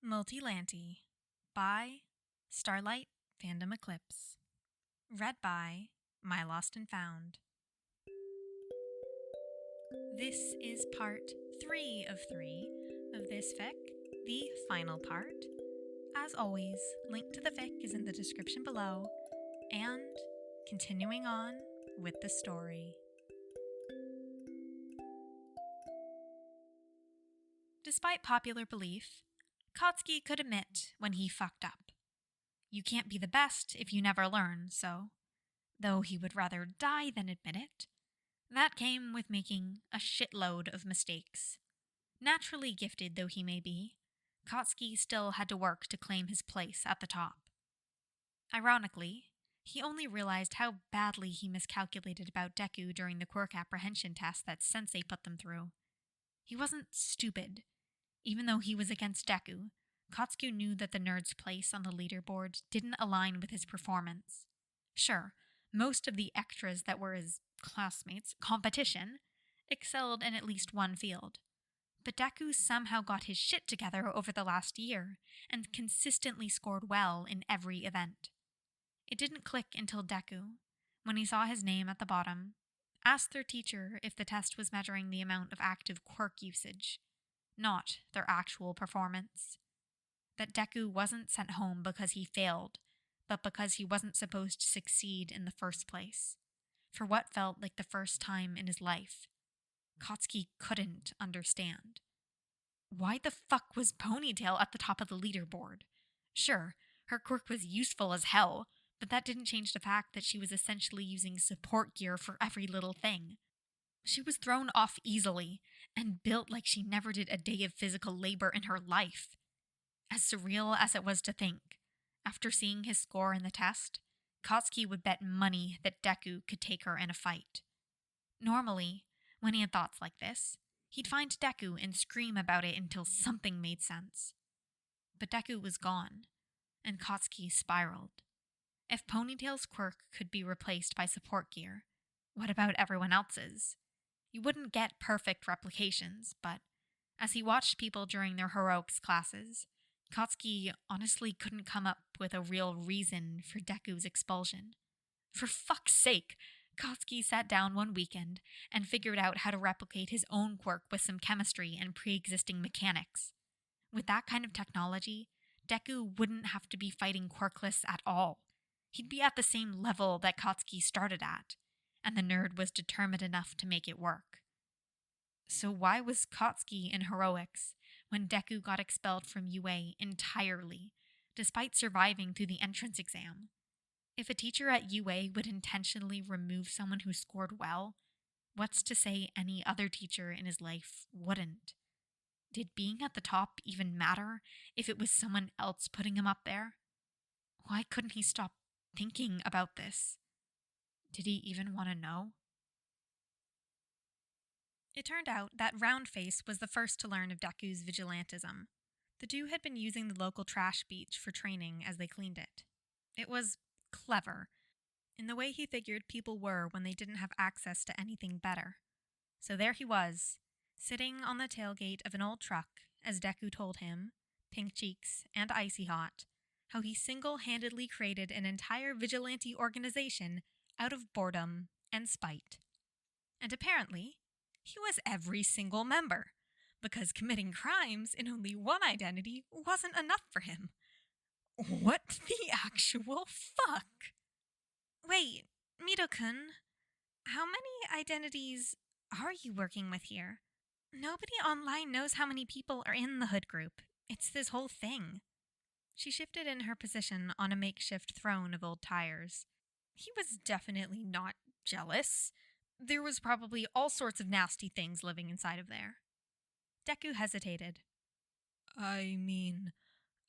Multilante by Starlight Fandom Eclipse. Read by My Lost and Found. This is part 3 of 3 of this fic, the final part. As always, link to the fic is in the description below, and continuing on with the story. Despite popular belief, Katsuki could admit when he fucked up. You can't be the best if you never learn, so, though he would rather die than admit it, that came with making a shitload of mistakes. Naturally gifted though he may be, Katsuki still had to work to claim his place at the top. Ironically, he only realized how badly he miscalculated about Deku during the quirk apprehension test that Sensei put them through. He wasn't stupid. Even though he was against Deku, Katsuki knew that the nerd's place on the leaderboard didn't align with his performance. Sure, most of the extras that were his classmates' competition excelled in at least one field. But Deku somehow got his shit together over the last year and consistently scored well in every event. It didn't click until Deku, when he saw his name at the bottom, asked their teacher if the test was measuring the amount of active quirk usage, not their actual performance. That Deku wasn't sent home because he failed, but because he wasn't supposed to succeed in the first place. For what felt like the first time in his life, Katsuki couldn't understand. Why the fuck was Ponytail at the top of the leaderboard? Sure, her quirk was useful as hell, but that didn't change the fact that she was essentially using support gear for every little thing. She was thrown off easily, and built like she never did a day of physical labor in her life. As surreal as it was to think, after seeing his score in the test, Katsuki would bet money that Deku could take her in a fight. Normally, when he had thoughts like this, he'd find Deku and scream about it until something made sense. But Deku was gone, and Katsuki spiraled. If Ponytail's quirk could be replaced by support gear, what about everyone else's? You wouldn't get perfect replications, but as he watched people during their heroics classes, Katsuki honestly couldn't come up with a real reason for Deku's expulsion. For fuck's sake, Katsuki sat down one weekend and figured out how to replicate his own quirk with some chemistry and pre-existing mechanics. With that kind of technology, Deku wouldn't have to be fighting Quirkless at all. He'd be at the same level that Katsuki started at, and the nerd was determined enough to make it work. So why was Katsuki in heroics when Deku got expelled from UA entirely, despite surviving through the entrance exam? If a teacher at UA would intentionally remove someone who scored well, what's to say any other teacher in his life wouldn't? Did being at the top even matter if it was someone else putting him up there? Why couldn't he stop thinking about this? Did he even want to know? It turned out that Roundface was the first to learn of Deku's vigilantism. The two had been using the local trash beach for training as they cleaned it. It was clever, in the way he figured people were when they didn't have access to anything better. So there he was, sitting on the tailgate of an old truck, as Deku told him, pink cheeks and icy hot, how he single-handedly created an entire vigilante organization out of boredom and spite. And apparently, he was every single member, because committing crimes in only one identity wasn't enough for him. What the actual fuck? Wait, Mido-kun, how many identities are you working with here? Nobody online knows how many people are in the hood group. It's this whole thing. She shifted in her position on a makeshift throne of old tires. He was definitely not jealous. There was probably all sorts of nasty things living inside of there. Deku hesitated. I mean,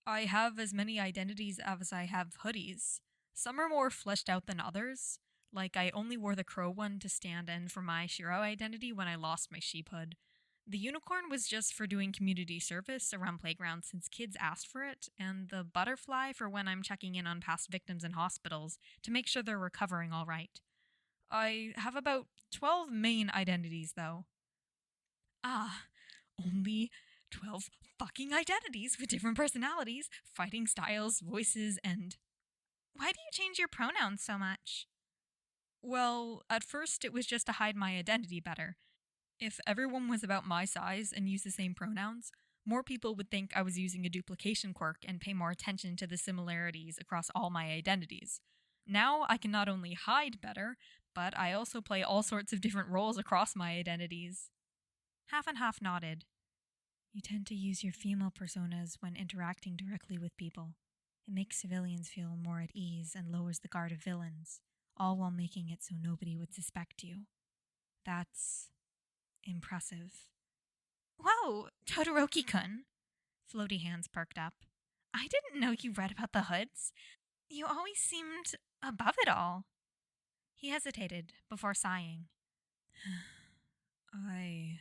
I have as many identities as I have hoodies. Some are more fleshed out than others. Like, I only wore the crow one to stand in for my Shiro identity when I lost my sheep hood. The unicorn was just for doing community service around playgrounds since kids asked for it, and the butterfly for when I'm checking in on past victims in hospitals to make sure they're recovering all right. I have about 12 main identities, though. Ah, only 12 fucking identities with different personalities, fighting styles, voices, and... Why do you change your pronouns so much? Well, at first it was just to hide my identity better. If everyone was about my size and used the same pronouns, more people would think I was using a duplication quirk and pay more attention to the similarities across all my identities. Now I can not only hide better, but I also play all sorts of different roles across my identities. Half and Half nodded. You tend to use your female personas when interacting directly with people. It makes civilians feel more at ease and lowers the guard of villains, all while making it so nobody would suspect you. That's impressive. Whoa, Todoroki-kun! Floaty Hands perked up. I didn't know you read about the hoods. You always seemed above it all. He hesitated before sighing. I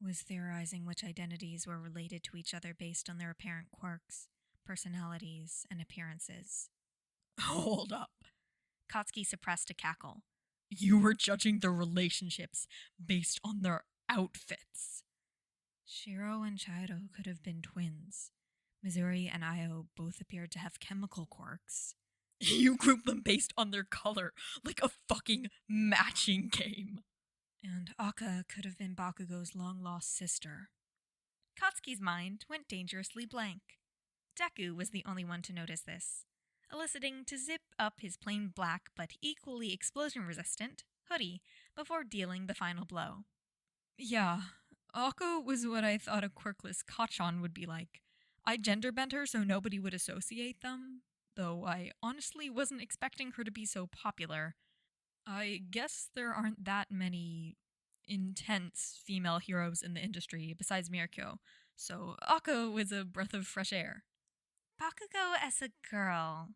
was theorizing which identities were related to each other based on their apparent quirks, personalities, and appearances. Hold up. Katsuki suppressed a cackle. You were judging their relationships based on their outfits. Shiro and Chihiro could have been twins. Midoriya and Io both appeared to have chemical quirks. You group them based on their color, like a fucking matching game. And Akka could have been Bakugo's long-lost sister. Katsuki's mind went dangerously blank. Deku was the only one to notice this, eliciting to zip up his plain black but equally explosion-resistant hoodie before dealing the final blow. Yeah, Akka was what I thought a quirkless Kachan would be like. I gender-bent her so nobody would associate them, though I honestly wasn't expecting her to be so popular. I guess there aren't that many intense female heroes in the industry besides Mirko, so Akka was a breath of fresh air. Bakugo as a girl.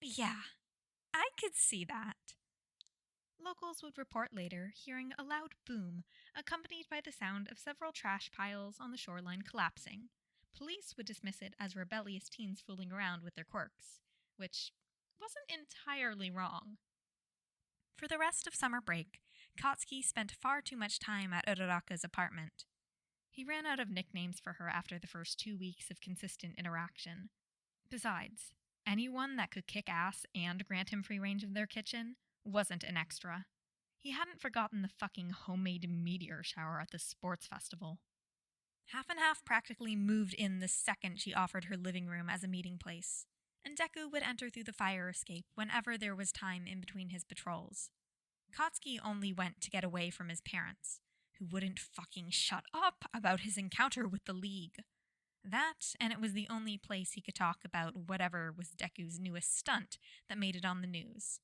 Yeah, I could see that. Locals would report later hearing a loud boom, accompanied by the sound of several trash piles on the shoreline collapsing. Police would dismiss it as rebellious teens fooling around with their quirks, which wasn't entirely wrong. For the rest of summer break, Katsuki spent far too much time at Uraraka's apartment. He ran out of nicknames for her after the first 2 weeks of consistent interaction. Besides, anyone that could kick ass and grant him free range of their kitchen wasn't an extra. He hadn't forgotten the fucking homemade meteor shower at the sports festival. Half and Half practically moved in the second she offered her living room as a meeting place, and Deku would enter through the fire escape whenever there was time in between his patrols. Katsuki only went to get away from his parents, who wouldn't fucking shut up about his encounter with the League. That, and it was the only place he could talk about whatever was Deku's newest stunt that made it on the news.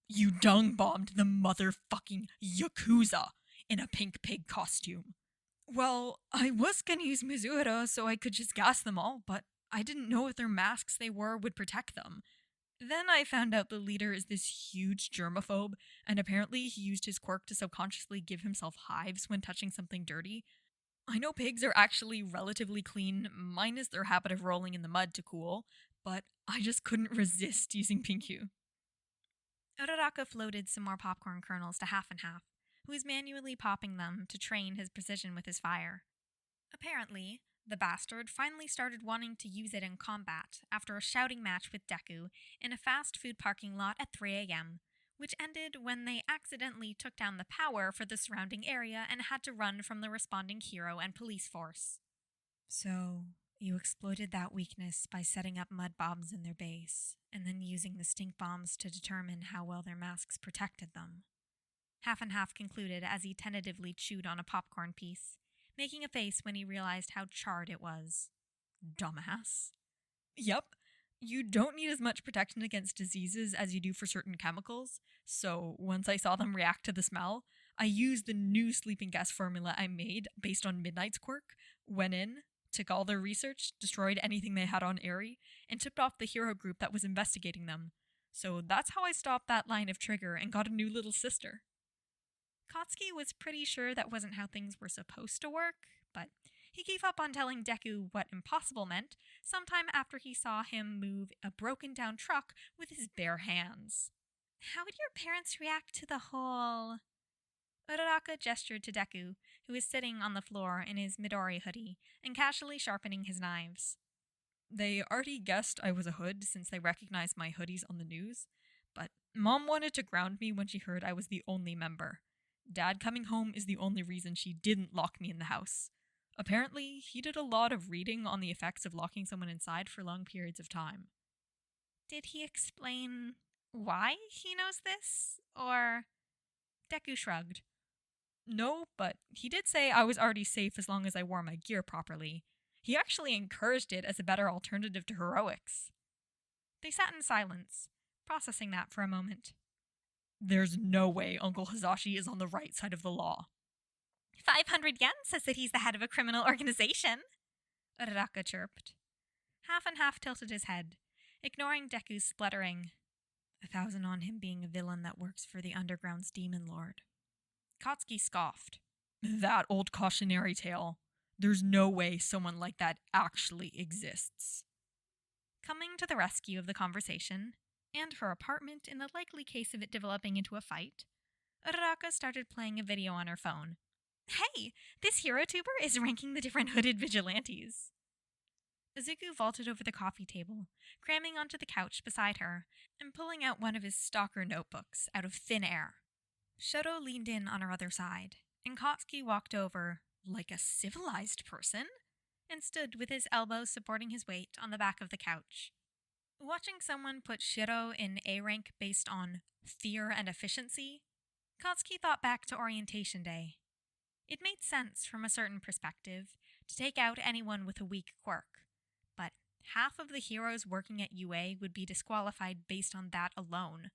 You dung-bombed the motherfucking Yakuza in a pink pig costume. Well, I was gonna use Mizuhara so I could just gas them all, but I didn't know if their masks they wore would protect them. Then I found out the leader is this huge germaphobe, and apparently he used his quirk to subconsciously give himself hives when touching something dirty. I know pigs are actually relatively clean, minus their habit of rolling in the mud to cool, but I just couldn't resist using pink hue. Uraraka floated some more popcorn kernels to Half and Half, who was manually popping them to train his precision with his fire. Apparently, the bastard finally started wanting to use it in combat after a shouting match with Deku in a fast food parking lot at 3 a.m., which ended when they accidentally took down the power for the surrounding area and had to run from the responding hero and police force. So, you exploited that weakness by setting up mud bombs in their base, and then using the stink bombs to determine how well their masks protected them. Half and Half concluded as he tentatively chewed on a popcorn piece, making a face when he realized how charred it was. Dumbass. Yep, you don't need as much protection against diseases as you do for certain chemicals, so once I saw them react to the smell, I used the new sleeping gas formula I made based on Midnight's quirk, went in, took all their research, destroyed anything they had on Aerie, and tipped off the hero group that was investigating them. So that's how I stopped that line of trigger and got a new little sister. Katsuki was pretty sure that wasn't how things were supposed to work, but he gave up on telling Deku what impossible meant sometime after he saw him move a broken-down truck with his bare hands. How would your parents react to the whole Uraraka gestured to Deku, who was sitting on the floor in his Midoriya hoodie and casually sharpening his knives. They already guessed I was a hood since they recognized my hoodies on the news, but Mom wanted to ground me when she heard I was the only member. Dad coming home is the only reason she didn't lock me in the house. Apparently, he did a lot of reading on the effects of locking someone inside for long periods of time. Did he explain why he knows this? Or... Deku shrugged. No, but he did say I was already safe as long as I wore my gear properly. He actually encouraged it as a better alternative to heroics. They sat in silence, processing that for a moment. There's no way Uncle Hazashi is on the right side of the law. 500 yen says that he's the head of a criminal organization, Uraraka chirped. Half and half tilted his head, ignoring Deku's spluttering. 1,000 on him being a villain that works for the Underground's demon lord. Katsuki scoffed. That old cautionary tale. There's no way someone like that actually exists. Coming to the rescue of the conversation, and her apartment in the likely case of it developing into a fight, Uraraka started playing a video on her phone. Hey, this hero tuber is ranking the different hooded vigilantes. Izuku vaulted over the coffee table, cramming onto the couch beside her, and pulling out one of his stalker notebooks out of thin air. Shoto leaned in on her other side, and Katsuki walked over, like a civilized person, and stood with his elbows supporting his weight on the back of the couch. Watching someone put Shiro in A rank based on fear and efficiency, Katsuki thought back to orientation day. It made sense from a certain perspective to take out anyone with a weak quirk, but half of the heroes working at UA would be disqualified based on that alone.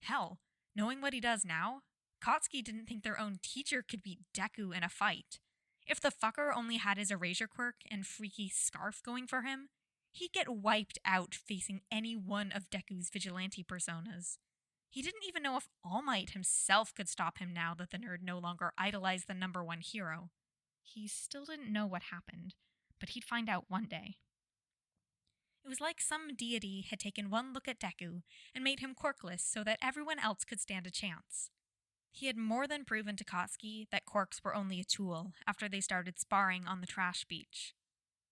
Hell, knowing what he does now, Katsuki didn't think their own teacher could beat Deku in a fight. If the fucker only had his erasure quirk and freaky scarf going for him, he'd get wiped out facing any one of Deku's vigilante personas. He didn't even know if All Might himself could stop him now that the nerd no longer idolized the number one hero. He still didn't know what happened, but he'd find out one day. It was like some deity had taken one look at Deku and made him quirkless so that everyone else could stand a chance. He had more than proven to Katsuki that quirks were only a tool after they started sparring on the trash beach.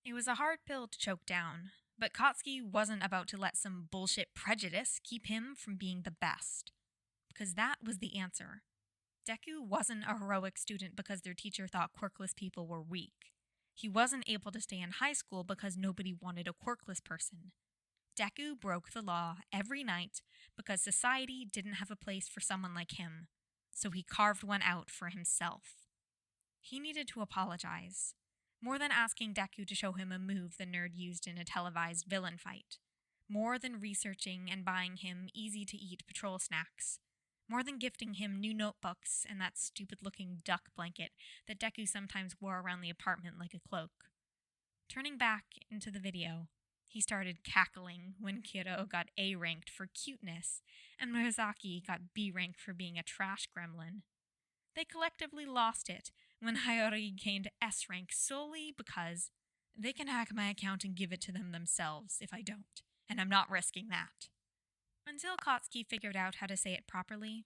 It was a hard pill to choke down, but Katsuki wasn't about to let some bullshit prejudice keep him from being the best. Because that was the answer. Deku wasn't a heroic student because their teacher thought quirkless people were weak. He wasn't able to stay in high school because nobody wanted a quirkless person. Deku broke the law every night because society didn't have a place for someone like him, so he carved one out for himself. He needed to apologize. More than asking Deku to show him a move the nerd used in a televised villain fight. More than researching and buying him easy-to-eat patrol snacks. More than gifting him new notebooks and that stupid-looking duck blanket that Deku sometimes wore around the apartment like a cloak. Turning back into the video, he started cackling when Kiro got A ranked for cuteness and Murasaki got B ranked for being a trash gremlin. They collectively lost it when Hayori gained S rank solely because they can hack my account and give it to them themselves if I don't, and I'm not risking that. Until Katsuki figured out how to say it properly,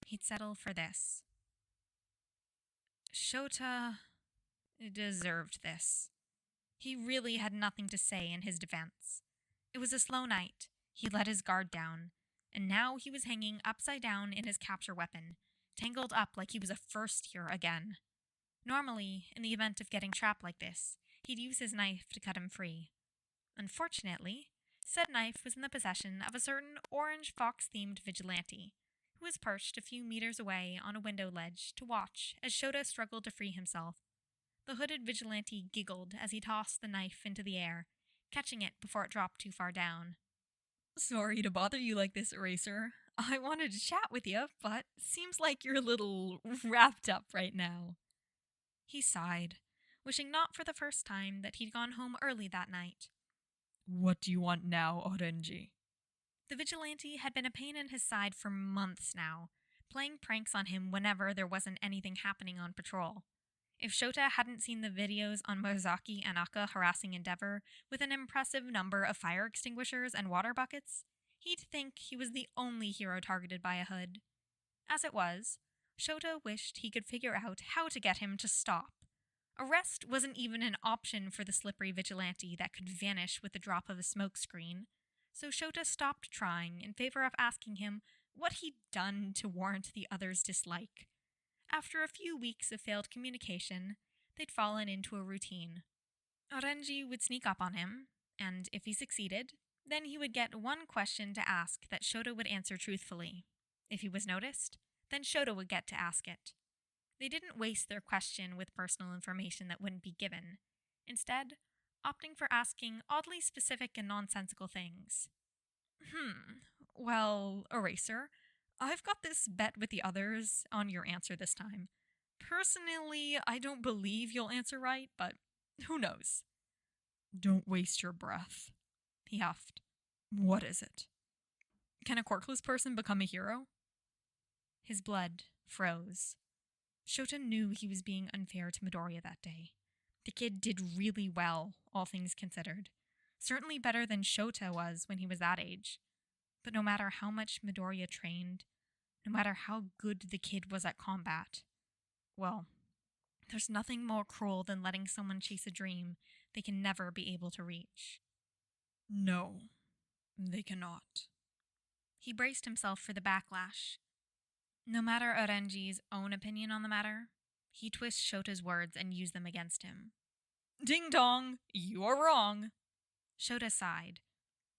he'd settle for this. Shota deserved this. He really had nothing to say in his defense. It was a slow night, he let his guard down, and now he was hanging upside down in his capture weapon, tangled up like he was a first year again. Normally, in the event of getting trapped like this, he'd use his knife to cut him free. Unfortunately, said knife was in the possession of a certain orange fox-themed vigilante, who was perched a few meters away on a window ledge to watch as Shota struggled to free himself. The hooded vigilante giggled as he tossed the knife into the air, catching it before it dropped too far down. Sorry to bother you like this, Eraser. I wanted to chat with you, but seems like you're a little wrapped up right now. He sighed, wishing not for the first time that he'd gone home early that night. What do you want now, Orenji? The vigilante had been a pain in his side for months now, playing pranks on him whenever there wasn't anything happening on patrol. If Shota hadn't seen the videos on Mozaki and Aka harassing Endeavor with an impressive number of fire extinguishers and water buckets, he'd think he was the only hero targeted by a hood. As it was, Shota wished he could figure out how to get him to stop. Arrest wasn't even an option for the slippery vigilante that could vanish with the drop of a smokescreen, so Shota stopped trying in favor of asking him what he'd done to warrant the other's dislike. After a few weeks of failed communication, they'd fallen into a routine. Orenji would sneak up on him, and if he succeeded, then he would get one question to ask that Shota would answer truthfully. If he was noticed, then Shota would get to ask it. They didn't waste their question with personal information that wouldn't be given, instead, opting for asking oddly specific and nonsensical things. Well, Eraser, I've got this bet with the others on your answer this time. Personally, I don't believe you'll answer right, but who knows? Don't waste your breath, he huffed. What is it? Can a quirkless person become a hero? His blood froze. Shota knew he was being unfair to Midoriya that day. The kid did really well, all things considered. Certainly better than Shota was when he was that age. But no matter how much Midoriya trained, no matter how good the kid was at combat, well, there's nothing more cruel than letting someone chase a dream they can never be able to reach. No, they cannot. He braced himself for the backlash. No matter Orenji's own opinion on the matter, he twists Shota's words and used them against him. Ding dong, you're wrong. Shota sighed.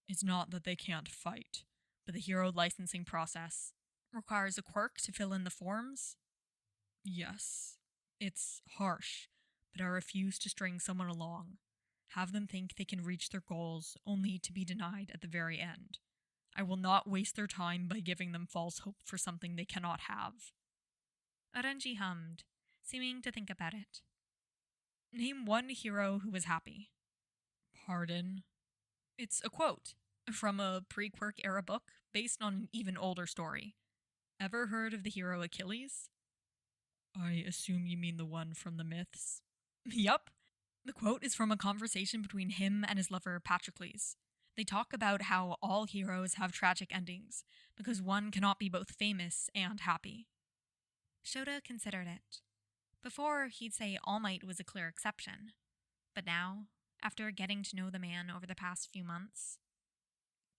It's not that they can't fight, but the hero licensing process requires a quirk to fill in the forms. Yes, it's harsh, but I refuse to string someone along, have them think they can reach their goals only to be denied at the very end. I will not waste their time by giving them false hope for something they cannot have. Orenji hummed, seeming to think about it. Name one hero who was happy. Pardon? It's a quote from a pre-quirk era book based on an even older story. Ever heard of the hero Achilles? I assume you mean the one from the myths. Yup. The quote is from a conversation between him and his lover Patroclus. They talk about how all heroes have tragic endings, because one cannot be both famous and happy. Shota considered it. Before, he'd say All Might was a clear exception. But now, after getting to know the man over the past few months,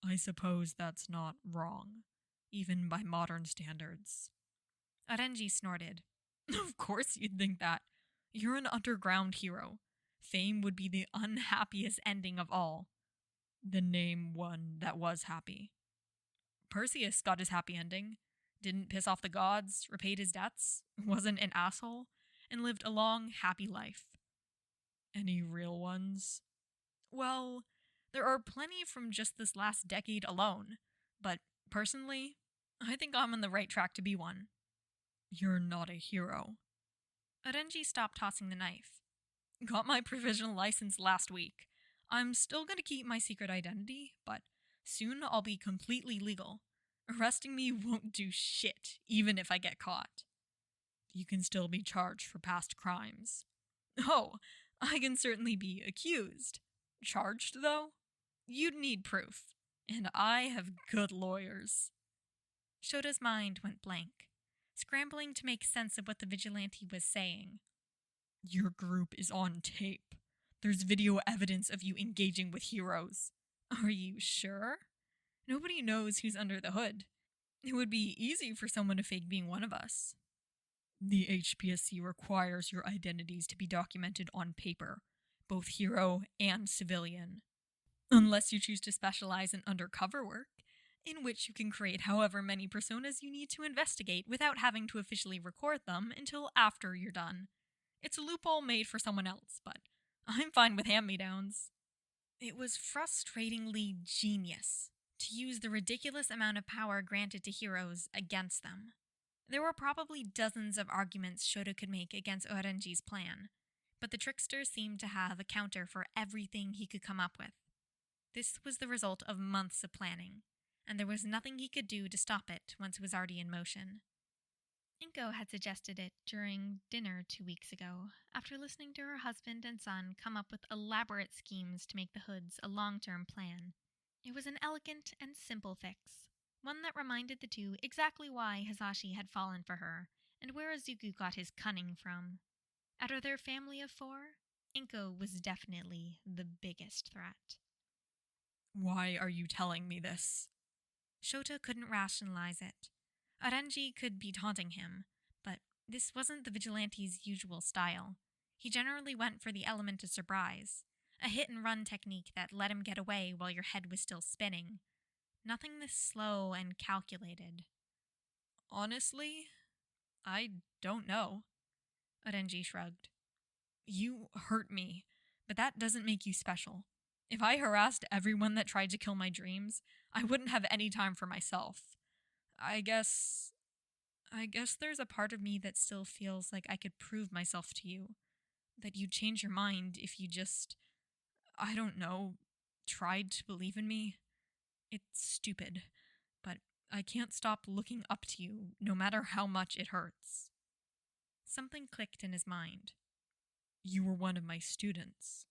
I suppose that's not wrong, even by modern standards. Orenji snorted. Of course you'd think that. You're an underground hero. Fame would be the unhappiest ending of all. Then name one that was happy. Perseus got his happy ending, didn't piss off the gods, repaid his debts, wasn't an asshole, and lived a long, happy life. Any real ones? Well, there are plenty from just this last decade alone, but personally, I think I'm on the right track to be one. You're not a hero. Orenji stopped tossing the knife. Got my provisional license last week. I'm still going to keep my secret identity, but soon I'll be completely legal. Arresting me won't do shit, even if I get caught. You can still be charged for past crimes. Oh, I can certainly be accused. Charged, though? You'd need proof, and I have good lawyers. Shota's mind went blank, scrambling to make sense of what the vigilante was saying. Your group is on tape. There's video evidence of you engaging with heroes. Are you sure? Nobody knows who's under the hood. It would be easy for someone to fake being one of us. The HPSC requires your identities to be documented on paper, both hero and civilian. Unless you choose to specialize in undercover work, in which you can create however many personas you need to investigate without having to officially record them until after you're done. It's a loophole made for someone else, but I'm fine with hand-me-downs. It was frustratingly genius to use the ridiculous amount of power granted to heroes against them. There were probably dozens of arguments Shota could make against Orenji's plan, but the trickster seemed to have a counter for everything he could come up with. This was the result of months of planning, and there was nothing he could do to stop it once it was already in motion. Inko had suggested it during dinner 2 weeks ago, after listening to her husband and son come up with elaborate schemes to make the hoods a long-term plan. It was an elegant and simple fix, one that reminded the two exactly why Hisashi had fallen for her, and where Izuku got his cunning from. Out of their family of 4, Inko was definitely the biggest threat. Why are you telling me this? Shota couldn't rationalize it. Arenji could be taunting him, but this wasn't the Vigilante's usual style. He generally went for the element of surprise, a hit-and-run technique that let him get away while your head was still spinning. Nothing this slow and calculated. Honestly, I don't know. Arenji shrugged. You hurt me, but that doesn't make you special. If I harassed everyone that tried to kill my dreams, I wouldn't have any time for myself. I guess there's a part of me that still feels like I could prove myself to you. That you'd change your mind if you just, I don't know, tried to believe in me. It's stupid, but I can't stop looking up to you, no matter how much it hurts. Something clicked in his mind. You were one of my students.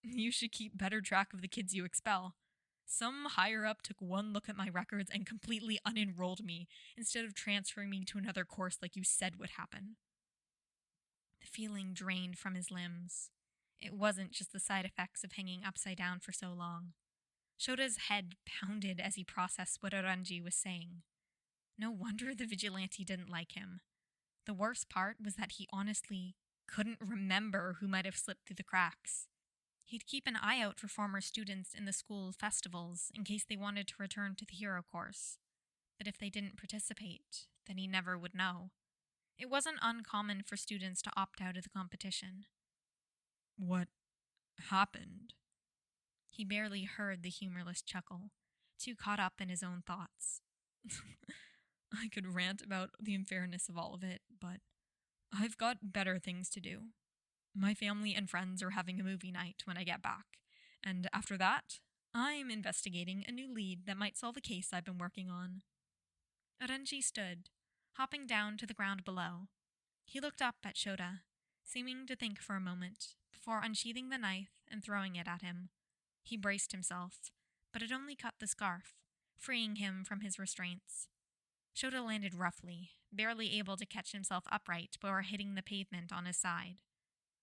You should keep better track of the kids you expel. Some higher up took one look at my records and completely unenrolled me instead of transferring me to another course like you said would happen. The feeling drained from his limbs. It wasn't just the side effects of hanging upside down for so long. Shota's head pounded as he processed what Aranji was saying. No wonder the Vigilante didn't like him. The worst part was that he honestly couldn't remember who might have slipped through the cracks. He'd keep an eye out for former students in the school festivals in case they wanted to return to the hero course. But if they didn't participate, then he never would know. It wasn't uncommon for students to opt out of the competition. What happened? He barely heard the humorless chuckle, too caught up in his own thoughts. I could rant about the unfairness of all of it, but I've got better things to do. My family and friends are having a movie night when I get back, and after that, I'm investigating a new lead that might solve a case I've been working on. Aranji stood, hopping down to the ground below. He looked up at Shota, seeming to think for a moment, before unsheathing the knife and throwing it at him. He braced himself, but it only cut the scarf, freeing him from his restraints. Shota landed roughly, barely able to catch himself upright before hitting the pavement on his side.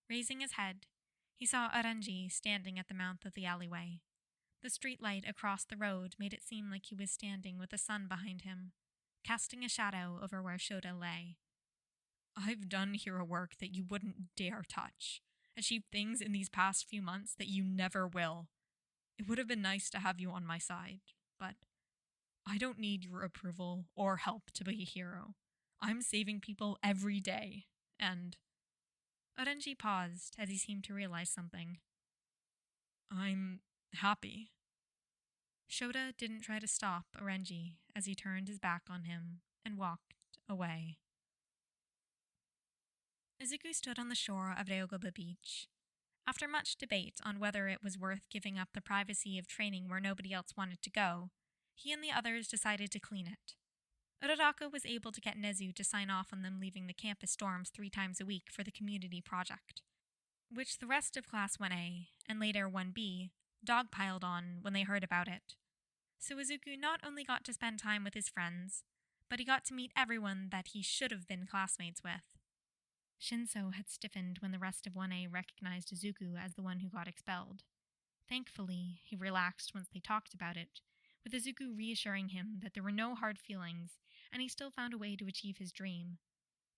Raising his head, he saw Aranji standing at the mouth of the alleyway. The streetlight across the road made it seem like he was standing with the sun behind him, casting a shadow over where Shota lay. I've done hero work that you wouldn't dare touch, achieved things in these past few months that you never will. It would have been nice to have you on my side, but I don't need your approval or help to be a hero. I'm saving people every day, and... Aranji paused as he seemed to realize something. I'm happy. Shota didn't try to stop Aranji as he turned his back on him and walked away. Izuku stood on the shore of Ryogoba Beach. After much debate on whether it was worth giving up the privacy of training where nobody else wanted to go, he and the others decided to clean it. Uraraka was able to get Nezu to sign off on them leaving the campus dorms 3 times a week for the community project, which the rest of Class 1A, and later 1B, dogpiled on when they heard about it. So Izuku not only got to spend time with his friends, but he got to meet everyone that he should have been classmates with. Shinso had stiffened when the rest of 1A recognized Izuku as the one who got expelled. Thankfully, he relaxed once they talked about it, with Izuku reassuring him that there were no hard feelings, and he still found a way to achieve his dream.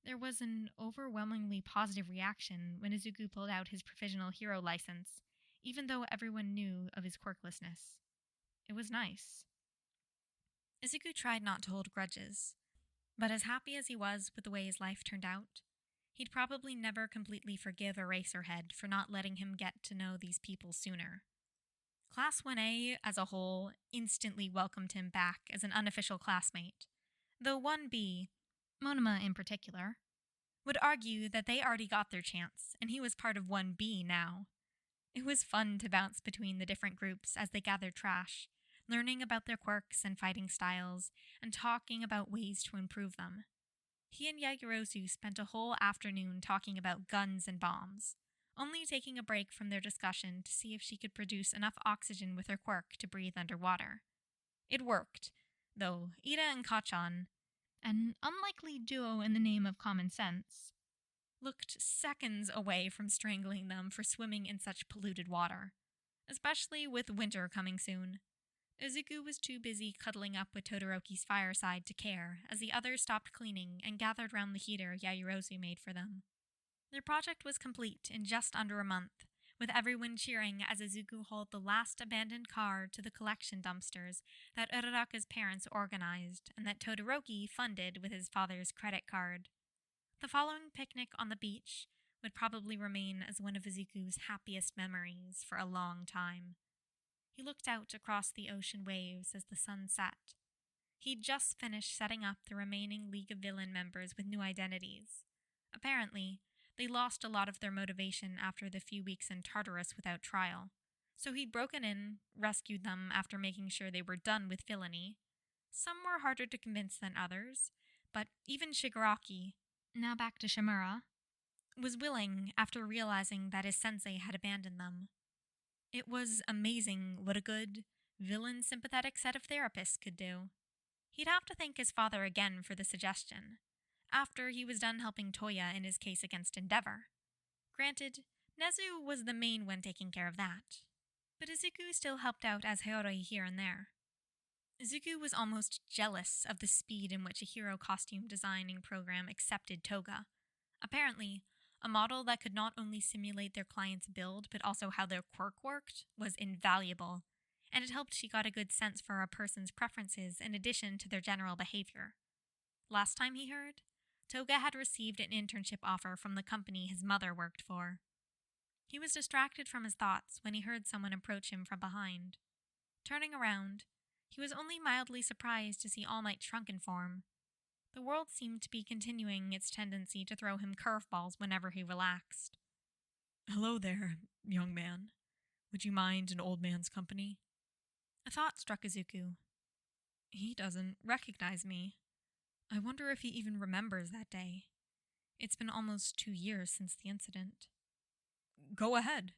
There was an overwhelmingly positive reaction when Izuku pulled out his provisional hero license, even though everyone knew of his quirklessness. It was nice. Izuku tried not to hold grudges, but as happy as he was with the way his life turned out, he'd probably never completely forgive Eraserhead for not letting him get to know these people sooner. Class 1A as a whole instantly welcomed him back as an unofficial classmate, though 1B, Monoma in particular, would argue that they already got their chance and he was part of 1B now. It was fun to bounce between the different groups as they gathered trash, learning about their quirks and fighting styles, and talking about ways to improve them. He and Yagirozu spent a whole afternoon talking about guns and bombs, only taking a break from their discussion to see if she could produce enough oxygen with her quirk to breathe underwater. It worked, though Ida and Kachan, an unlikely duo in the name of common sense, looked seconds away from strangling them for swimming in such polluted water, especially with winter coming soon. Izuku was too busy cuddling up with Todoroki's fireside to care as the others stopped cleaning and gathered round the heater Yaoyorozu made for them. Their project was complete in just under a month, with everyone cheering as Izuku hauled the last abandoned car to the collection dumpsters that Uraraka's parents organized and that Todoroki funded with his father's credit card. The following picnic on the beach would probably remain as one of Izuku's happiest memories for a long time. He looked out across the ocean waves as the sun set. He'd just finished setting up the remaining League of Villain members with new identities. Apparently, they lost a lot of their motivation after the few weeks in Tartarus without trial, so he'd broken in, rescued them after making sure they were done with villainy. Some were harder to convince than others, but even Shigaraki, now back to Shimura, was willing after realizing that his sensei had abandoned them. It was amazing what a good, villain-sympathetic set of therapists could do. He'd have to thank his father again for the suggestion, after he was done helping Toya in his case against Endeavor. Granted, Nezu was the main one taking care of that, but Izuku still helped out as Hiyori here and there. Izuku was almost jealous of the speed in which a hero costume designing program accepted Toga. Apparently, a model that could not only simulate their client's build, but also how their quirk worked, was invaluable, and it helped she got a good sense for a person's preferences in addition to their general behavior. Last time he heard, Toga had received an internship offer from the company his mother worked for. He was distracted from his thoughts when he heard someone approach him from behind. Turning around, he was only mildly surprised to see All Might shrunk in form. The world seemed to be continuing its tendency to throw him curveballs whenever he relaxed. "Hello there, young man. Would you mind an old man's company?" A thought struck Izuku. He doesn't recognize me. I wonder if he even remembers that day. It's been almost 2 years since the incident. "Go ahead."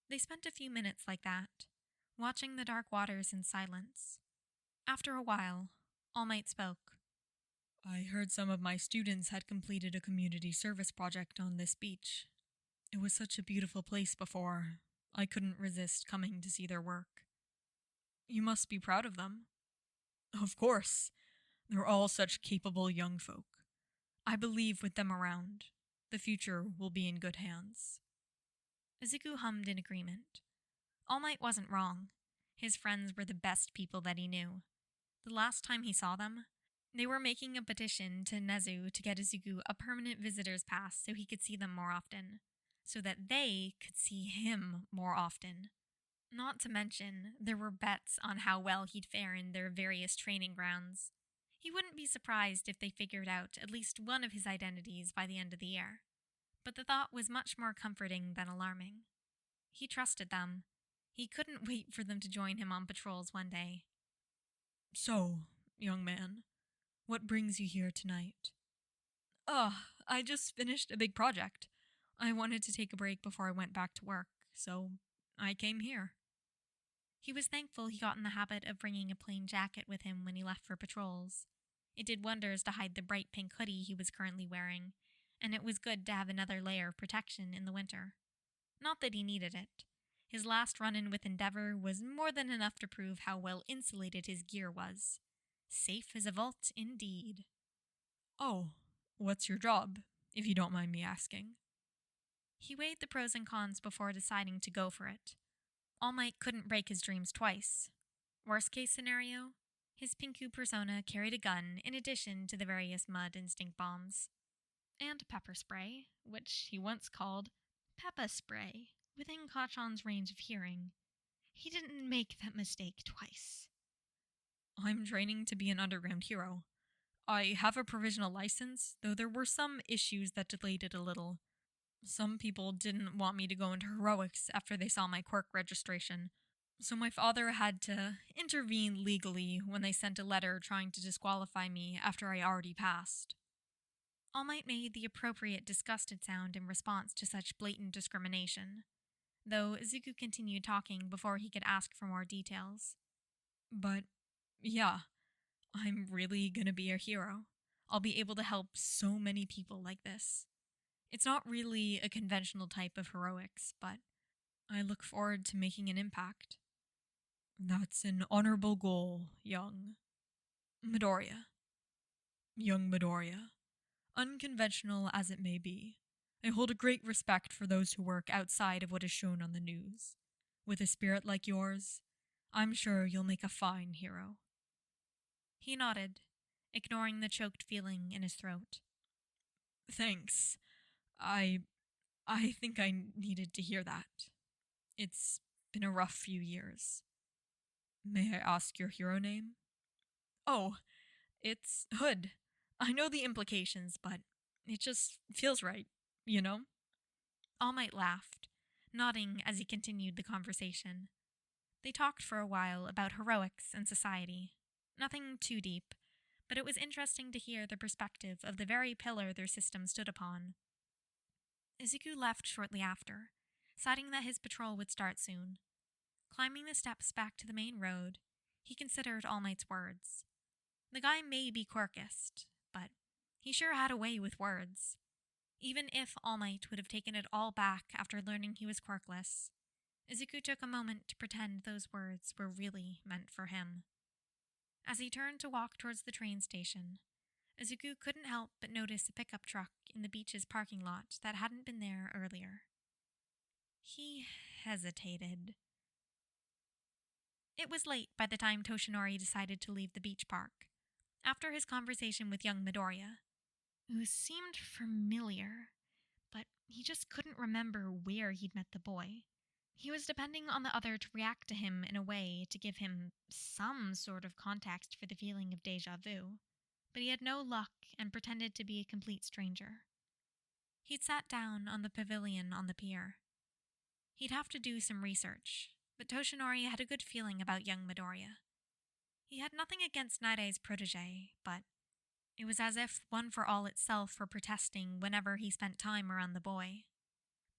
They spent a few minutes like that, watching the dark waters in silence. After a while, All Might spoke. "I heard some of my students had completed a community service project on this beach. It was such a beautiful place before. I couldn't resist coming to see their work." "You must be proud of them." "Of course. They're all such capable young folk. I believe with them around, the future will be in good hands." Izuku hummed in agreement. All Might wasn't wrong. His friends were the best people that he knew. The last time he saw them, they were making a petition to Nezu to get Izuku a permanent visitor's pass so he could see them more often, so that they could see him more often. Not to mention, there were bets on how well he'd fare in their various training grounds. He wouldn't be surprised if they figured out at least one of his identities by the end of the year. But the thought was much more comforting than alarming. He trusted them. He couldn't wait for them to join him on patrols one day. "So, young man, what brings you here tonight?" I just finished a big project. I wanted to take a break before I went back to work, so I came here." He was thankful he got in the habit of bringing a plain jacket with him when he left for patrols. It did wonders to hide the bright pink hoodie he was currently wearing, and it was good to have another layer of protection in the winter. Not that he needed it. His last run-in with Endeavor was more than enough to prove how well insulated his gear was. Safe as a vault, indeed. "Oh, what's your job, if you don't mind me asking?" He weighed the pros and cons before deciding to go for it. All Might couldn't break his dreams twice. Worst case scenario, his Pinku persona carried a gun in addition to the various mud and stink bombs. And pepper spray, which he once called Peppa Spray, within Kachan's range of hearing. He didn't make that mistake twice. "I'm training to be an underground hero. I have a provisional license, though there were some issues that delayed it a little. Some people didn't want me to go into heroics after they saw my quirk registration, so my father had to intervene legally when they sent a letter trying to disqualify me after I already passed." All Might made the appropriate disgusted sound in response to such blatant discrimination, though Izuku continued talking before he could ask for more details. "But, yeah, I'm really gonna be a hero. I'll be able to help so many people like this. It's not really a conventional type of heroics, but I look forward to making an impact. That's an honorable goal, young Midoriya. Young Midoriya. Unconventional as it may be, I hold a great respect for those who work outside of what is shown on the news. With a spirit like yours, I'm sure you'll make a fine hero. He nodded, ignoring the choked feeling in his throat. Thanks. I think I needed to hear that. It's been a rough few years. May I ask your hero name? Oh, it's Hood. I know the implications, but it just feels right, you know? All Might laughed, nodding as he continued the conversation. They talked for a while about heroics and society. Nothing too deep, but it was interesting to hear the perspective of the very pillar their system stood upon. Izuku left shortly after, citing that his patrol would start soon. Climbing the steps back to the main road, he considered All Might's words. The guy may be quirkist, but he sure had a way with words. Even if All Might would have taken it all back after learning he was quirkless, Izuku took a moment to pretend those words were really meant for him. As he turned to walk towards the train station, Izuku couldn't help but notice a pickup truck in the beach's parking lot that hadn't been there earlier. He hesitated. It was late by the time Toshinori decided to leave the beach park. After his conversation with young Midoriya, who seemed familiar, but he just couldn't remember where he'd met the boy. He was depending on the other to react to him in a way to give him some sort of context for the feeling of deja vu, but he had no luck and pretended to be a complete stranger. He'd sat down on the pavilion on the pier. He'd have to do some research, but Toshinori had a good feeling about young Midoriya. He had nothing against Nide's protege, but it was as if One for All itself were protesting whenever he spent time around the boy.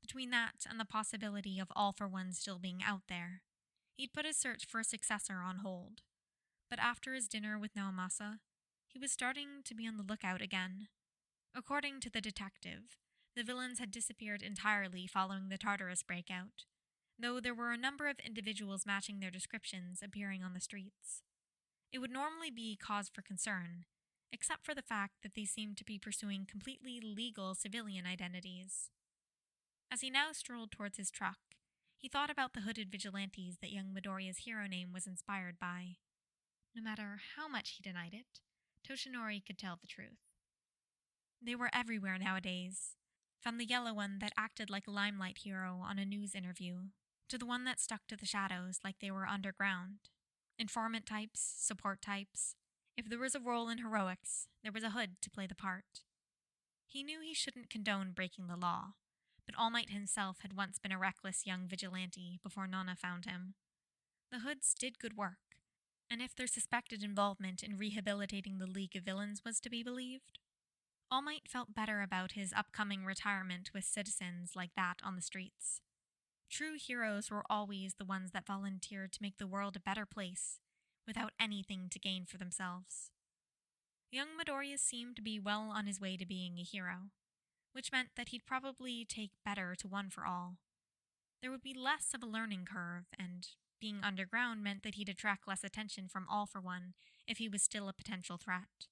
Between that and the possibility of All for One still being out there, he'd put his search for a successor on hold. But after his dinner with Naomasa, he was starting to be on the lookout again. According to the detective, the villains had disappeared entirely following the Tartarus breakout, though there were a number of individuals matching their descriptions appearing on the streets. It would normally be cause for concern, except for the fact that they seemed to be pursuing completely legal civilian identities. As he now strolled towards his truck, he thought about the hooded vigilantes that young Midoriya's hero name was inspired by. No matter how much he denied it, Toshinori could tell the truth. They were everywhere nowadays, from the yellow one that acted like a limelight hero on a news interview, to the one that stuck to the shadows like they were underground. Informant types, support types. If there was a role in heroics, there was a hood to play the part. He knew he shouldn't condone breaking the law, but All Might himself had once been a reckless young vigilante before Nana found him. The hoods did good work, and if their suspected involvement in rehabilitating the League of Villains was to be believed, All Might felt better about his upcoming retirement with citizens like that on the streets. True heroes were always the ones that volunteered to make the world a better place, without anything to gain for themselves. Young Midoriya seemed to be well on his way to being a hero, which meant that he'd probably take better to One for All. There would be less of a learning curve, and being underground meant that he'd attract less attention from All for One if he was still a potential threat.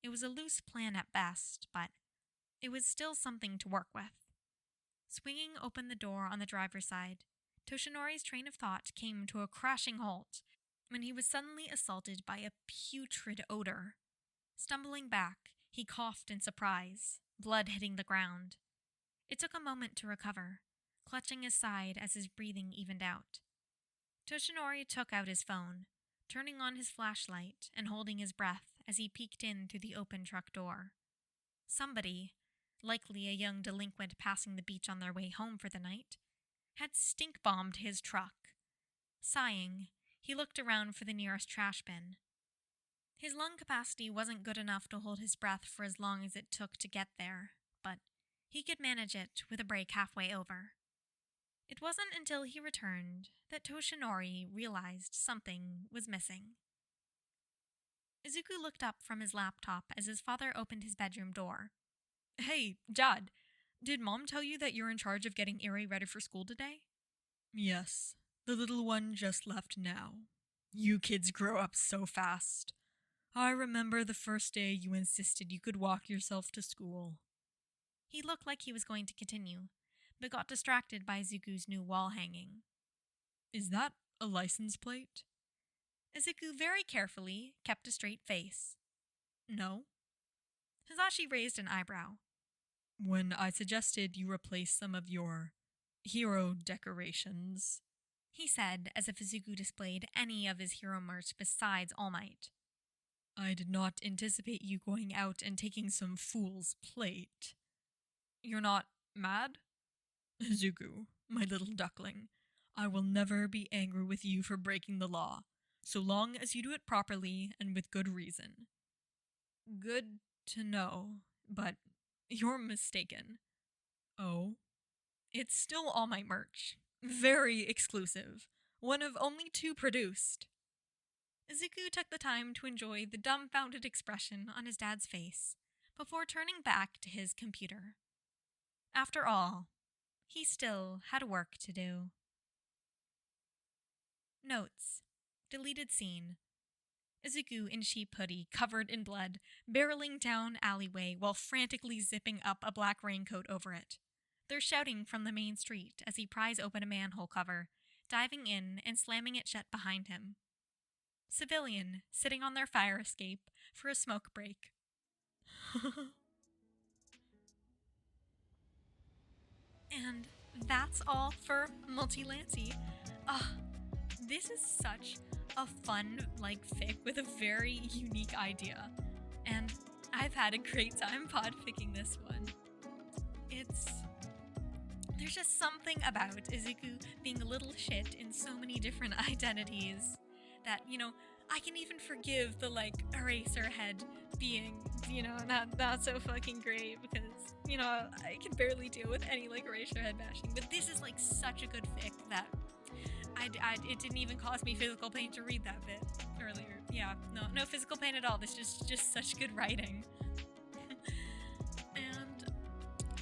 It was a loose plan at best, but it was still something to work with. Swinging open the door on the driver's side, Toshinori's train of thought came to a crashing halt when he was suddenly assaulted by a putrid odor. Stumbling back, he coughed in surprise, blood hitting the ground. It took a moment to recover, clutching his side as his breathing evened out. Toshinori took out his phone, turning on his flashlight and holding his breath as he peeked in through the open truck door. Somebody, likely a young delinquent passing the beach on their way home for the night, had stink-bombed his truck. Sighing, he looked around for the nearest trash bin. His lung capacity wasn't good enough to hold his breath for as long as it took to get there, but he could manage it with a break halfway over. It wasn't until he returned that Toshinori realized something was missing. Izuku looked up from his laptop as his father opened his bedroom door. Hey, Dad, did Mom tell you that you're in charge of getting Eri ready for school today? Yes, the little one just left now. You kids grow up so fast. I remember the first day you insisted you could walk yourself to school. He looked like he was going to continue, but got distracted by Izuku's new wall hanging. Is that a license plate? Izuku very carefully kept a straight face. No. Hisashi raised an eyebrow. When I suggested you replace some of your hero decorations, he said as if Izuku displayed any of his hero merch besides All Might. I did not anticipate you going out and taking some fool's plate. You're not mad? Izuku, my little duckling, I will never be angry with you for breaking the law, so long as you do it properly and with good reason. Good to know, but you're mistaken. Oh? It's still All Might merch. Very exclusive. One of only 2 produced. Izuku took the time to enjoy the dumbfounded expression on his dad's face before turning back to his computer. After all, he still had work to do. Notes. Deleted scene. Izuku in sheep hoodie, covered in blood, barreling down alleyway while frantically zipping up a black raincoat over it. They're shouting from the main street as he pries open a manhole cover, diving in and slamming it shut behind him. Civilian sitting on their fire escape for a smoke break. And that's all for Multilante. This is such a fun, fic with a very unique idea. And I've had a great time podficking this one. There's just something about Izuku being a little shit in so many different identities that, I can even forgive the, eraser head being, not so fucking great because, I can barely deal with any, eraser head bashing. But this is, such a good fic that it didn't even cause me physical pain to read that bit earlier. Yeah, no physical pain at all. This is just such good writing. And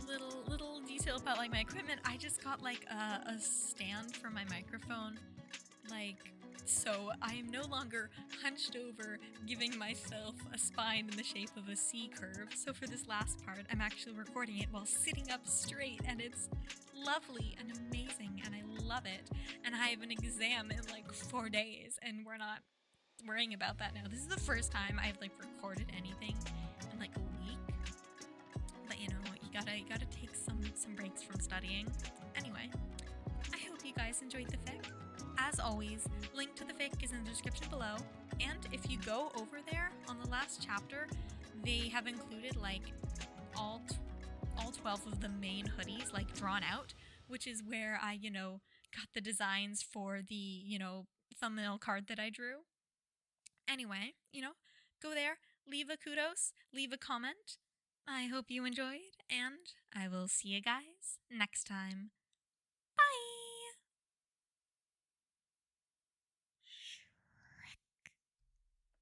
little detail about, my equipment. I just got, a stand for my microphone. So I am no longer hunched over, giving myself a spine in the shape of a C curve. So for this last part, I'm actually recording it while sitting up straight, and it's lovely and amazing, and I love it. And I have an exam in 4 days, and we're not worrying about that now. This is the first time I've recorded anything in a week. But you gotta take some breaks from studying. Anyway, I hope you guys enjoyed the fic. As always, link to the fic is in the description below, and if you go over there on the last chapter, they have included all 12 of the main hoodies drawn out, which is where I, got the designs for the, thumbnail card that I drew. Anyway, go there, leave a kudos, leave a comment. I hope you enjoyed, and I will see you guys next time.